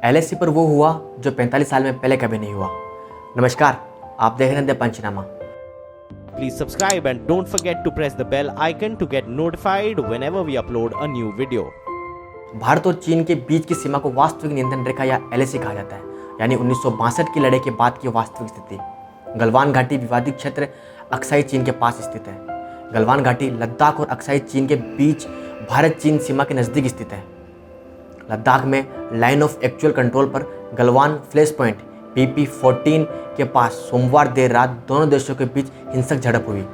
LAC पर वो हुआ जो 45 साल में पहले कभी नहीं हुआ। नमस्कार, आप देख रहे हैं the Panchnama. Please subscribe and don't forget to press the bell icon to get notified whenever we upload a new video. Bharat और चीन के बीच की सीमा को वास्तविक नियंत्रण रेखा या एलएसी कहा जाता है, यानी 1962 की लड़ाई के बाद की वास्तविक स्थिति। गलवान घाटी विवादित क्षेत्र अक्साई चीन के पास स्थित है। गलवान घाटी लद्दाख और अक्साई चीन के बीच भारत चीन सीमा के नज़दीक स्थित है। लद्दाख में लाइन ऑफ एक्चुअल कंट्रोल पर गलवान फ्लैश पॉइंट PP-14 के पास सोमवार देर रात दोनों देशों के बीच हिंसक झड़प हुई।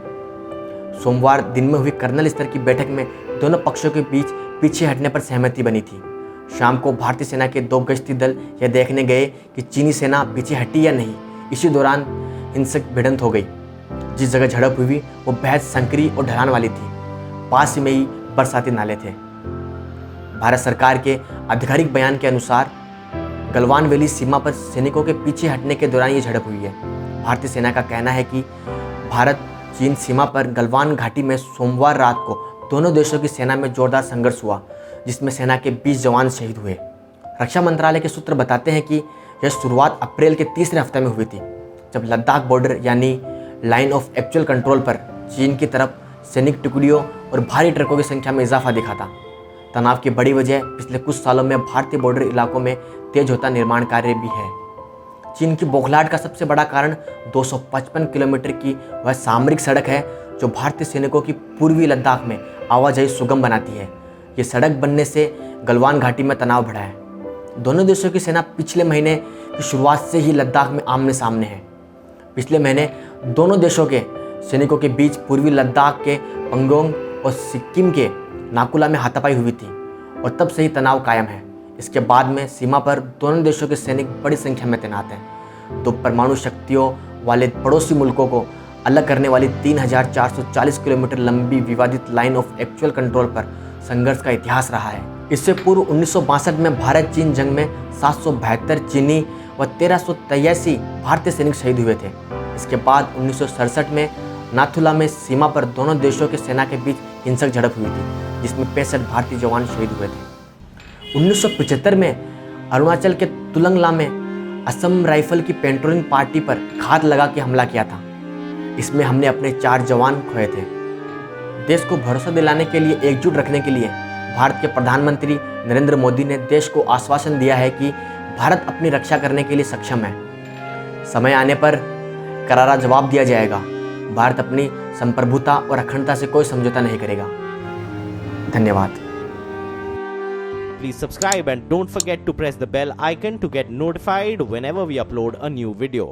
सोमवार दिन में हुई कर्नल स्तर की बैठक में दोनों पक्षों के बीच पीछे हटने पर सहमति बनी थी। शाम को भारतीय सेना के 2 गश्ती दल यह देखने गए कि चीनी सेना पीछे हटी या नहीं। इसी दौरान हिंसक भिड़ंत हो गई। जिस जगह झड़प हुई वो बेहद संकरी और ढलान वाली थी। पास में ही बरसाती नाले थे। भारत सरकार के आधिकारिक बयान के अनुसार गलवान वैली सीमा पर सैनिकों के पीछे हटने के दौरान ये झड़प हुई है। भारतीय सेना का कहना है कि भारत चीन सीमा पर गलवान घाटी में सोमवार रात को दोनों देशों की सेना में जोरदार संघर्ष हुआ, जिसमें सेना के 20 जवान शहीद हुए। रक्षा मंत्रालय के सूत्र बताते हैं कि यह शुरुआत अप्रैल के तीसरे हफ्ते में हुई थी, जब लद्दाख बॉर्डर यानी लाइन ऑफ एक्चुअल कंट्रोल पर चीन की तरफ सैनिक टुकड़ियों और भारी ट्रकों की संख्या में इजाफा दिखा था। तनाव की बड़ी वजह पिछले कुछ सालों में भारतीय बॉर्डर इलाकों में तेज होता निर्माण कार्य भी है। चीन की बौखलाहट का सबसे बड़ा कारण 255 किलोमीटर की वह सामरिक सड़क है जो भारतीय सैनिकों की पूर्वी लद्दाख में आवाजाही सुगम बनाती है। ये सड़क बनने से गलवान घाटी में तनाव बढ़ा है। दोनों देशों की सेना पिछले महीने की शुरुआत से ही लद्दाख में आमने सामने है। पिछले महीने दोनों देशों के सैनिकों के बीच पूर्वी लद्दाख के पंगोंग और सिक्किम के नाकुला में हाथापाई हुई थी और तब से ही तनाव कायम है। इसके बाद में सीमा पर दोनों देशों के सैनिक बड़ी संख्या में तैनात हैं। तो परमाणु शक्तियों वाले पड़ोसी मुल्कों को अलग करने वाली 3440 किलोमीटर लंबी विवादित लाइन ऑफ एक्चुअल कंट्रोल पर संघर्ष का इतिहास रहा है। इससे पूर्व 1962 में भारत चीन जंग में 772 चीनी व 1383 भारतीय सैनिक शहीद हुए थे। इसके बाद 1967 में नाथुला में सीमा पर दोनों देशों के सेना के बीच हिंसक झड़प हुई थी, जिसमें 65 भारतीय जवान शहीद हुए थे। 1975 में अरुणाचल के तुलंगला में असम राइफल की पेट्रोलिंग पार्टी पर घात लगा के हमला किया था। इसमें हमने अपने 4 जवान खोए थे। देश को भरोसा दिलाने के लिए, एकजुट रखने के लिए भारत के प्रधानमंत्री नरेंद्र मोदी ने देश को आश्वासन दिया है कि भारत अपनी रक्षा करने के लिए सक्षम है। समय आने पर करारा जवाब दिया जाएगा। भारत अपनी संप्रभुता और अखंडता से कोई समझौता नहीं करेगा। धन्यवाद। Please subscribe and don't forget to press the bell icon to get notified whenever we upload a new video.